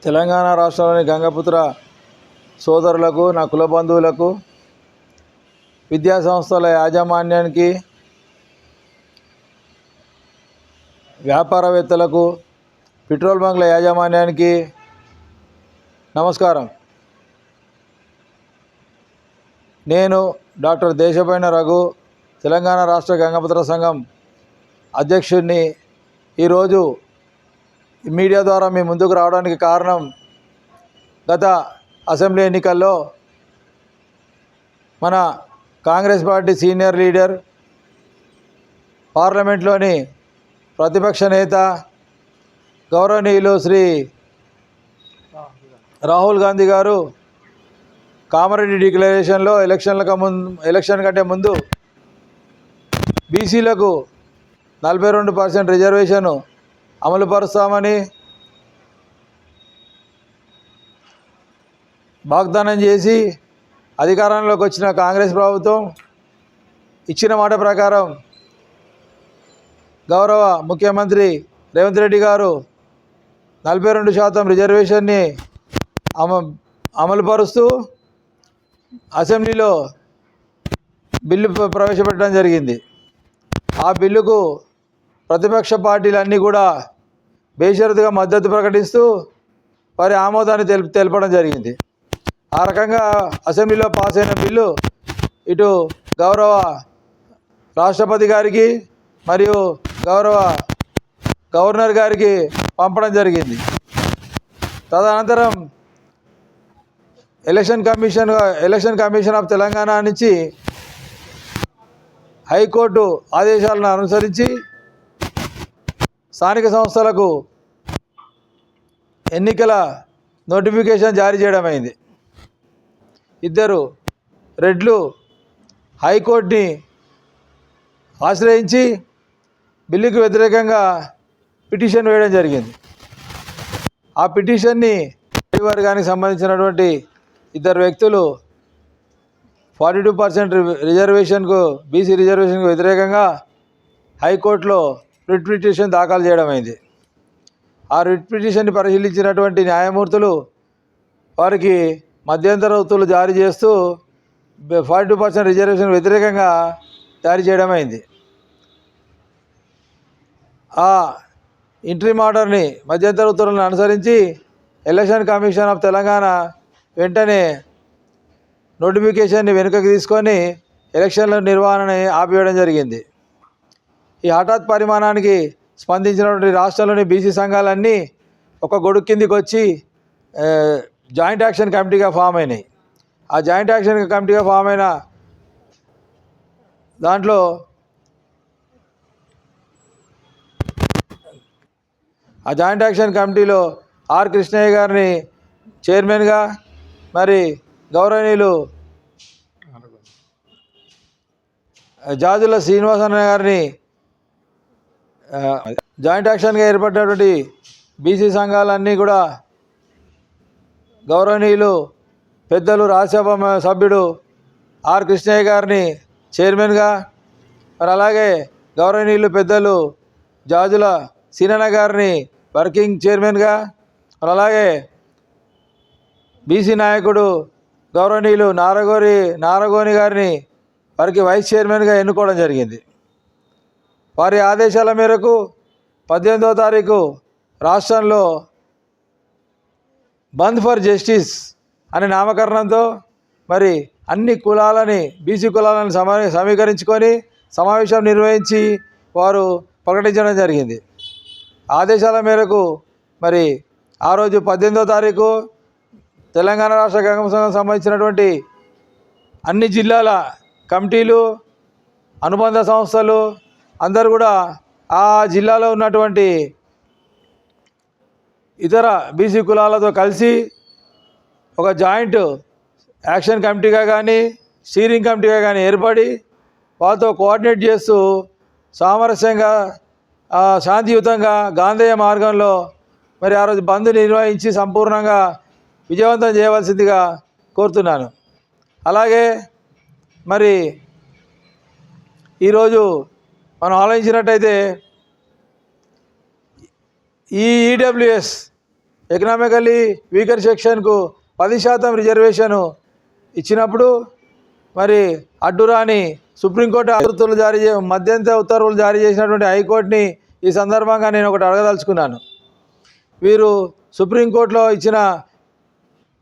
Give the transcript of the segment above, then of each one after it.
తెలంగాణ రాష్ట్రంలోని గంగపుత్ర సోదరులకు, నా కుల బంధువులకు, విద్యా సంస్థల యాజమాన్యానికి, వ్యాపారవేత్తలకు, పెట్రోల్ బంక్ల యాజమాన్యానికి నమస్కారం. నేను డాక్టర్ దేశపైన రఘు, తెలంగాణ రాష్ట్ర గంగపుత్ర సంఘం అధ్యక్షుడిని. ఈరోజు మీడియా ద్వారా మీ ముందుకు రావడానికి కారణం, గత అసెంబ్లీ ఎన్నికల్లో మన కాంగ్రెస్ పార్టీ సీనియర్ లీడర్, పార్లమెంట్లోని ప్రతిపక్ష నేత గౌరవనీయులు శ్రీ రాహుల్ గాంధీ గారు కామారెడ్డి డిక్లరేషన్లో ఎలక్షన్ కంటే ముందు బీసీలకు 42% రిజర్వేషన్ అమలుపరుస్తామని వాగ్దానం చేసి అధికారంలోకి వచ్చిన కాంగ్రెస్ ప్రభుత్వం ఇచ్చిన మాట ప్రకారం గౌరవ ముఖ్యమంత్రి రేవంత్ రెడ్డి గారు 42% రిజర్వేషన్ని అమలుపరుస్తూ అసెంబ్లీలో బిల్లు ప్రవేశపెట్టడం జరిగింది. ఆ బిల్లుకు ప్రతిపక్ష పార్టీలన్నీ కూడా బేషరతుగా మద్దతు ప్రకటిస్తూ వారి ఆమోదాన్ని తెలపడం జరిగింది. ఆ రకంగా అసెంబ్లీలో పాస్ అయిన బిల్లు ఇటు గౌరవ రాష్ట్రపతి గారికి మరియు గౌరవ గవర్నర్ గారికి పంపడం జరిగింది. తదనంతరం ఎలక్షన్ కమిషన్ ఆఫ్ తెలంగాణ నుంచి హైకోర్టు ఆదేశాలను అనుసరించి స్థానిక సంస్థలకు ఎన్నికల నోటిఫికేషన్ జారీ చేయడం అయింది. ఇద్దరు రెడ్లు హైకోర్టుని ఆశ్రయించి బిల్లుకు వ్యతిరేకంగా పిటిషన్ వేయడం జరిగింది. ఆ పిటిషన్ని వర్గానికి సంబంధించినటువంటి ఇద్దరు వ్యక్తులు 42% రిజర్వేషన్కు, బీసీ రిజర్వేషన్కు వ్యతిరేకంగా హైకోర్టులో రిట్ పిటిషన్ దాఖలు చేయడం అయింది. ఆ రిట్ పిటిషన్ని పరిశీలించినటువంటి న్యాయమూర్తులు వారికి మధ్యంతర ఉత్తర్వులు జారీ చేస్తూ 42% రిజర్వేషన్ వ్యతిరేకంగా జారీ చేయడం అయింది. ఆ ఇంట్రీమ్ ఆర్డర్ని, మధ్యంతర ఉత్తర్వులను అనుసరించి ఎలక్షన్ కమిషన్ ఆఫ్ తెలంగాణ వెంటనే నోటిఫికేషన్ని వెనుకకు తీసుకొని ఎలక్షన్ల నిర్వహణని ఆపివేయడం జరిగింది. ఈ హఠాత్ పరిమాణానికి స్పందించినటువంటి రాష్ట్రంలోని బీసీ సంఘాలన్నీ ఒక గొడుగు కిందికి వచ్చి జాయింట్ యాక్షన్ కమిటీగా ఫామ్ అయినాయి. ఆ జాయింట్ యాక్షన్ కమిటీగా ఫామ్ అయిన దాంట్లో ఆ జాయింట్ యాక్షన్ కమిటీలో ఆర్ కృష్ణయ్య గారిని చైర్మన్గా, మరి గౌరవనీయులు జాజుల శ్రీనివాసన్న గారిని జాయింట్ యాక్షన్గా ఏర్పడినటువంటి బీసీ సంఘాలన్నీ కూడా గౌరవనీయులు పెద్దలు రాజ్యసభ సభ్యుడు ఆర్ కృష్ణయ్య గారిని చైర్మన్గా, మరి అలాగే గౌరవనీయులు పెద్దలు జాజుల సీనన్న గారిని వర్కింగ్ చైర్మన్గా, మరి అలాగే బీసీ నాయకుడు గౌరవనీయులు నారగోని గారిని వారికి వైస్ చైర్మన్గా ఎన్నుకోవడం జరిగింది. వారి ఆదేశాల మేరకు 18వ తారీఖు రాష్ట్రంలో బంద్ ఫర్ జస్టిస్ అనే నామకరణంతో మరి అన్ని కులాలని, బీసీ కులాలను సమీకరించుకొని సమావేశం నిర్వహించి వారు ప్రకటించడం జరిగింది. ఆదేశాల మేరకు మరి ఆ రోజు 18వ తారీఖు తెలంగాణ రాష్ట్ర గంగపుత్ర సంఘం సంబంధించినటువంటి అన్ని జిల్లాల కమిటీలు, అనుబంధ సంస్థలు అందరూ కూడా ఆ జిల్లాలో ఉన్నటువంటి ఇతర బీసీ కులాలతో కలిసి ఒక జాయింట్ యాక్షన్ కమిటీగా కానీ, స్టీరింగ్ కమిటీగా కానీ ఏర్పడి వాళ్ళతో కోఆర్డినేట్ చేస్తూ సామరస్యంగా, శాంతియుతంగా గాంధేయ మార్గంలో మరి ఆ రోజు బంద్ నిర్వహించి సంపూర్ణంగా విజయవంతం చేయవలసిందిగా కోరుతున్నాను. అలాగే మరి ఈరోజు మనం ఆలోచించినట్టయితే ఈ ఈడబ్ల్యూఎస్ ఎకనామికల్లీ వీకర్ సెక్షన్కు 10% రిజర్వేషను ఇచ్చినప్పుడు మరి అడ్డురాని సుప్రీంకోర్టు మధ్యంతర ఉత్తర్వులు జారీ చేసినటువంటి హైకోర్టుని ఈ సందర్భంగా నేను ఒకటి అడగదలుచుకున్నాను. వీరు సుప్రీంకోర్టులో ఇచ్చిన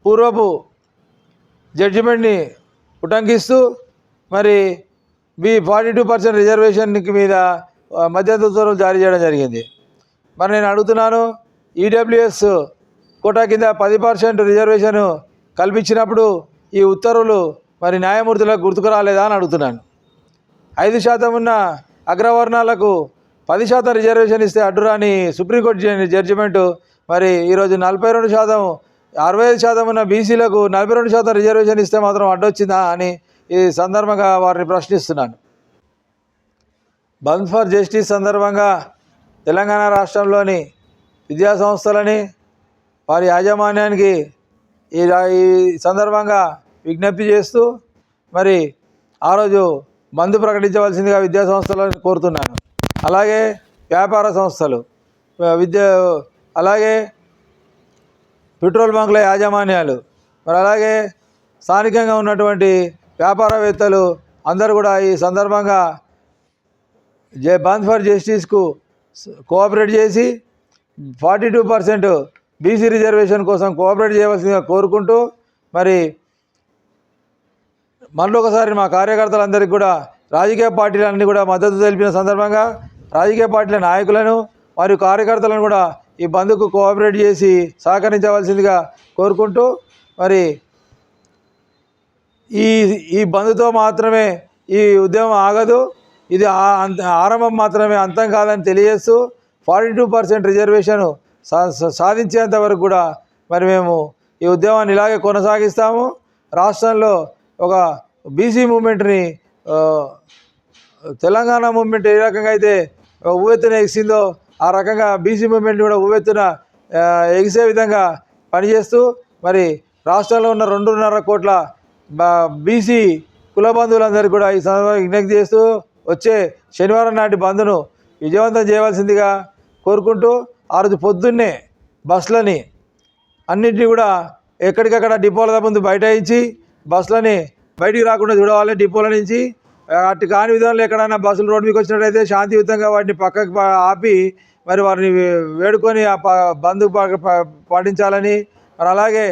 పూర్వపు జడ్జిమెంట్ని ఉటంకిస్తూ మరి 42% రిజర్వేషన్కి మీద మధ్యంతర ఉత్తర్వులు జారీ చేయడం జరిగింది. మరి నేను అడుగుతున్నాను, ఈడబ్ల్యూఎస్ కోటా కింద 10% రిజర్వేషన్ కల్పించినప్పుడు ఈ ఉత్తర్వులు మరి న్యాయమూర్తులకు గుర్తుకు రాలేదా అని అడుగుతున్నాను. 5% ఉన్న అగ్రవర్ణాలకు 10% రిజర్వేషన్ ఇస్తే అడ్డురాని సుప్రీంకోర్టు జడ్జిమెంటు మరి ఈరోజు 42%, 65% ఉన్న బీసీలకు 42% రిజర్వేషన్ ఇస్తే మాత్రం అడ్డొచ్చిందా అని ఈ సందర్భంగా వారిని ప్రశ్నిస్తున్నాను. బంద్ ఫర్ జస్టిస్ సందర్భంగా తెలంగాణ రాష్ట్రంలోని విద్యా సంస్థలని వారి యాజమాన్యానికి ఈ సందర్భంగా విజ్ఞప్తి చేస్తూ మరి ఆ రోజు బంద్ ప్రకటించవలసిందిగా విద్యా సంస్థలను కోరుతున్నాను. అలాగే వ్యాపార సంస్థలు అలాగే పెట్రోల్ బంకుల యాజమాన్యాలు మరి అలాగే స్థానికంగా ఉన్నటువంటి వ్యాపారవేత్తలు అందరూ కూడా ఈ సందర్భంగా బంద్ ఫర్ జస్టిస్కు కోఆపరేట్ చేసి 42% బీసీ రిజర్వేషన్ కోసం కోఆపరేట్ చేయవలసిందిగా కోరుకుంటూ మరి మళ్ళొకసారి మా కార్యకర్తలందరికీ కూడా రాజకీయ పార్టీలన్నీ కూడా మద్దతు తెలిపిన సందర్భంగా రాజకీయ పార్టీల నాయకులను మరియు కార్యకర్తలను కూడా ఈ బంద్కు కోఆపరేట్ చేసి సహకరించవలసిందిగా కోరుకుంటూ మరి ఈ బంద్తో మాత్రమే ఈ ఉద్యమం ఆగదు, ఇది ఆరంభం మాత్రమే, అంతం కాదని తెలియజేస్తూ 42% రిజర్వేషన్ సాధించేంత వరకు కూడా మరి మేము ఈ ఉద్యమాన్ని ఇలాగే కొనసాగిస్తాము. రాష్ట్రంలో ఒక బీసీ మూమెంట్ని తెలంగాణ మూమెంట్ ఏ రకంగా అయితే ఉవ్వెత్తున ఎగిసిందో ఆ రకంగా బీసీ మూమెంట్ కూడా ఉవ్వెత్తున ఎగిసే విధంగా పనిచేస్తూ మరి రాష్ట్రంలో ఉన్న 2.5 కోట్ల బీసీ కుల బంధువులందరికీ కూడా ఈ సందర్భంగా విజ్ఞప్తి చేస్తూ వచ్చే శనివారం నాటి బంద్ను విజయవంతం చేయవలసిందిగా కోరుకుంటూ ఆ రోజు పొద్దున్నే బస్సులని అన్నింటినీ కూడా ఎక్కడికక్కడ డిపోల ముందు బైఠాయించి బస్సులని బయటికి రాకుండా చూడవాలి. డిపోల నుంచి అటు కాని విధానంలో ఎక్కడైనా బస్సులు రోడ్డు మీకు వచ్చినట్టయితే శాంతియుతంగా వాటిని పక్కకు ఆపి మరి వారిని వేడుకొని ఆ బంద్ పాటించాలని మరి అలాగే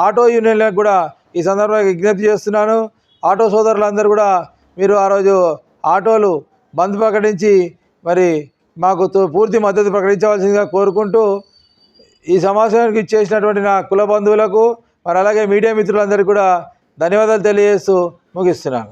ఆటో యూనియన్లకు కూడా ఈ సందర్భంగా విజ్ఞప్తి చేస్తున్నాను. ఆటో సోదరులందరూ కూడా మీరు ఆ రోజు ఆటోలు బంద్ ప్రకటించి మరి మాకు పూర్తి మద్దతు ప్రకటించవలసిందిగా కోరుకుంటూ ఈ సమావేశానికి ఇచ్చేసినటువంటి నా కుల బంధువులకు మరి అలాగే మీడియా మిత్రులందరికీ కూడా ధన్యవాదాలు తెలియజేస్తూ ముగిస్తున్నాను.